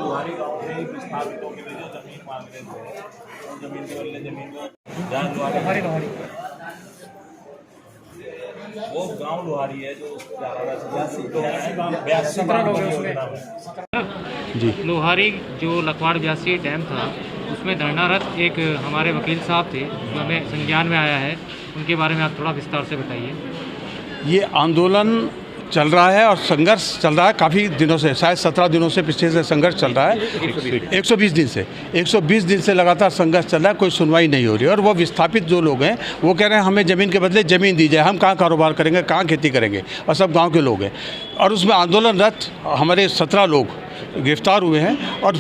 लोहारी गांव से विस्थापितों के लिए जो जमीन मांग रहे थे, उन जमीन के बदले जमीन को जहाँ लोहारी वो गांव लोहारी है जो जी लोहारी जो लखवाड़ ब्यासी डैम था उसमें धरनारत एक हमारे वकील साहब थे जो हमें संज्ञान में आया है, उनके बारे में आप थोड़ा विस्तार से बताइए। ये आंदोलन चल रहा है और संघर्ष चल रहा है काफ़ी दिनों से, शायद 17 दिनों से पिछले से संघर्ष चल रहा है। 120 दिन से लगातार संघर्ष चल रहा है, कोई सुनवाई नहीं हो रही। और वो विस्थापित जो लोग हैं वो कह रहे हैं हमें ज़मीन के बदले ज़मीन दी जाए, हम कहाँ कारोबार करेंगे, कहाँ खेती करेंगे, और सब गाँव के लोग हैं। और उसमें आंदोलनरत हमारे 17 लोग गिरफ्तार हुए हैं। और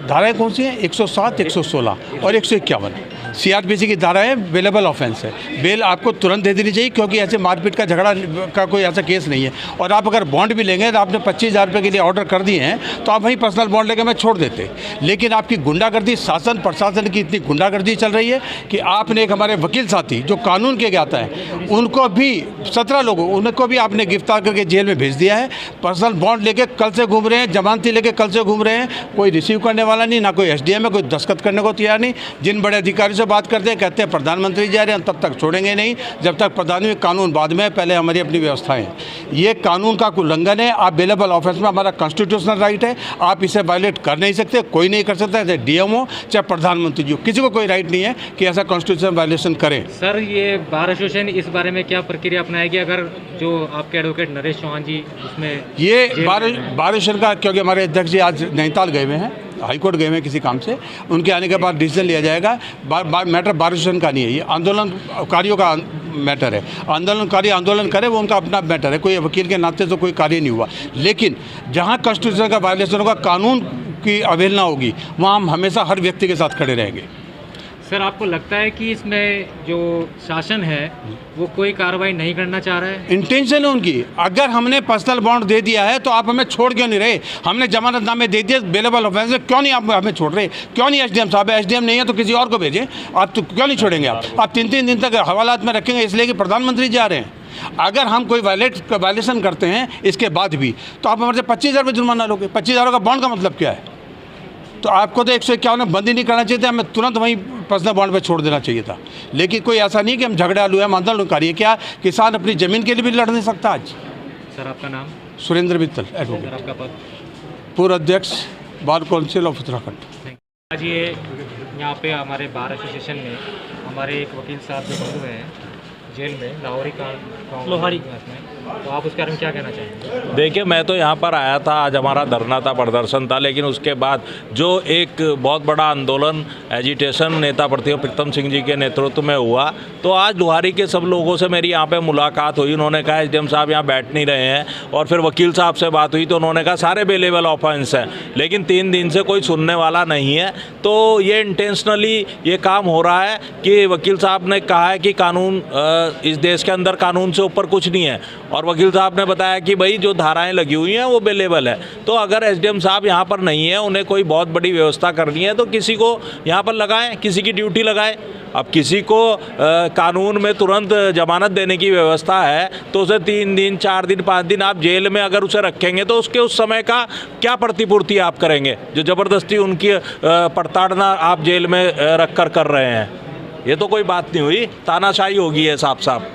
धाराएँ कौन सी हैं? 107, 116 और 151 CRPC की धाराएँ बेलेबल ऑफेंस है। बेल आपको तुरंत दे देनी चाहिए, क्योंकि ऐसे मारपीट का झगड़ा का कोई ऐसा केस नहीं है। और आप अगर बॉन्ड भी लेंगे तो आपने 25,000 रुपये के लिए ऑर्डर कर दिए हैं तो आप वहीं पर्सनल बॉन्ड लेकर मैं छोड़ देते। लेकिन आपकी गुंडागर्दी, शासन प्रशासन की इतनी गुंडागर्दी चल रही है कि आपने एक हमारे वकील साथी जो कानून के ज्ञाता है उनको भी 17 लोगों उनको भी आपने गिरफ्तार करके जेल में भेज दिया है। पर्सनल बॉन्ड लेके कल से घूम रहे हैं, जमानती लेके कल से घूम रहे हैं। कोई रिसीव करने वाला नहीं, ना कोई SDM है, कोई दस्तखत करने को तैयार नहीं। जिन बड़े अधिकारी से बात करते हैं कहते हैं प्रधानमंत्री जा रहे हैं, तब तक छोड़ेंगे नहीं जब तक प्रधानमंत्री। कानून बाद में, पहले हमारी अपनी व्यवस्थाएं हैं। ये कानून का उल्लंघन है। आप बेलेबल ऑफेंस में, हमारा कॉन्स्टिट्यूशनल राइट है, आप इसे वायलेट कर नहीं सकते, कोई नहीं कर सकता, चाहे DM हो चाहे प्रधानमंत्री जी हो, किसी को कोई राइट नहीं है कि ऐसा कॉन्स्टिट्यूशन वायलेशन करें। सर, ये बार एसोसिएशन इस बारे में क्या प्रक्रिया अपनाएगी अगर जो आपके एडवोकेट नरेश चौहान जी उसमें ये बार एसोसिएशन का, क्योंकि हमारे अध्यक्ष जी आज नैनीताल गए हुए हैं, हाईकोर्ट गए हुए हैं किसी काम से, उनके आने के बाद डिसीजन लिया जाएगा। मैटर बार एसोसिएशन का नहीं है, ये आंदोलनकारियों का मैटर है। आंदोलनकारी आंदोलन करे, वो उनका अपना मैटर है। कोई वकील के नाते तो कोई कार्य नहीं हुआ। लेकिन जहाँ कॉन्स्टिट्यूशन का वायलेशन होगा, कानून की अवहेलना होगी, वहाँ हम हमेशा हर व्यक्ति के साथ खड़े रहेंगे। सर, आपको लगता है कि इसमें जो शासन है वो कोई कार्रवाई नहीं करना चाह रहा है? इंटेंशन है उनकी। अगर हमने पर्सनल बॉन्ड दे दिया है तो आप हमें छोड़ क्यों नहीं रहे? हमने जमानतनामे दे दिए बेलेबल ऑफेंस में, क्यों नहीं आप हमें छोड़ रहे? क्यों नहीं SDM साहब है? SDM नहीं है तो किसी और को भेजें। आप तो क्यों नहीं छोड़ेंगे? आप 3-3 दिन तक हवालात में रखेंगे इसलिए कि प्रधानमंत्री जा रहे हैं। अगर हम कोई वायलेशन करते हैं इसके बाद भी, तो आप हमारे से 25,000 रुपये जुर्माना लोगे। 25,000 का बॉन्ड का मतलब क्या है? तो आपको तो 151 में बंदी नहीं करना चाहिए था, हमें तुरंत वहीं पर्सनल बॉन्ड पे छोड़ देना चाहिए था। लेकिन कोई ऐसा नहीं कि हम झगड़ालू हैं, आंदोलनकारी है। क्या किसान अपनी ज़मीन के लिए भी लड़ नहीं सकता आज? सर, आपका नाम? सुरेंद्र मित्तल, एडवोकेट, आपका पद? पूर्व अध्यक्ष बार काउंसिल ऑफ उत्तराखंड। आज ये यहाँ पे हमारे बार एसोसिएशन में हमारे एक वकील साहब जो बंद हुए हैं जेल में, लोहारी में, तो आप उसके बारे में क्या कहना चाहेंगे? देखिए, मैं तो यहाँ पर आया था, आज हमारा धरना था, प्रदर्शन था, लेकिन उसके बाद जो एक बहुत बड़ा आंदोलन एजिटेशन नेता प्रतिभा प्रीतम सिंह जी के नेतृत्व में हुआ, तो आज लोहारी के सब लोगों से मेरी यहाँ पे मुलाकात हुई। उन्होंने कहा SDM साहब यहाँ बैठ नहीं रहे हैं। और फिर वकील साहब से बात हुई तो उन्होंने कहा सारे बेलेबल ऑफेंस हैं, लेकिन 3 दिन से कोई सुनने वाला नहीं है। तो ये इंटेंशनली ये काम हो रहा है कि वकील साहब ने कहा है कि कानून, इस देश के अंदर कानून से ऊपर कुछ नहीं है। और वकील साहब ने बताया कि भाई जो धाराएं लगी हुई हैं वो बेलेबल है। तो अगर SDM साहब यहाँ पर नहीं है, उन्हें कोई बहुत बड़ी व्यवस्था करनी है तो किसी को यहाँ पर लगाएं, किसी की ड्यूटी लगाएं। अब किसी को कानून में तुरंत जमानत देने की व्यवस्था है तो उसे 3 दिन, 4 दिन, 5 दिन आप जेल में अगर उसे रखेंगे तो उसके उस समय का क्या प्रतिपूर्ति आप करेंगे? जो ज़बरदस्ती उनकी प्रताड़ना आप जेल में रख कर रहे हैं, ये तो कोई बात नहीं हुई, तानाशाही होगी है साफ साफ।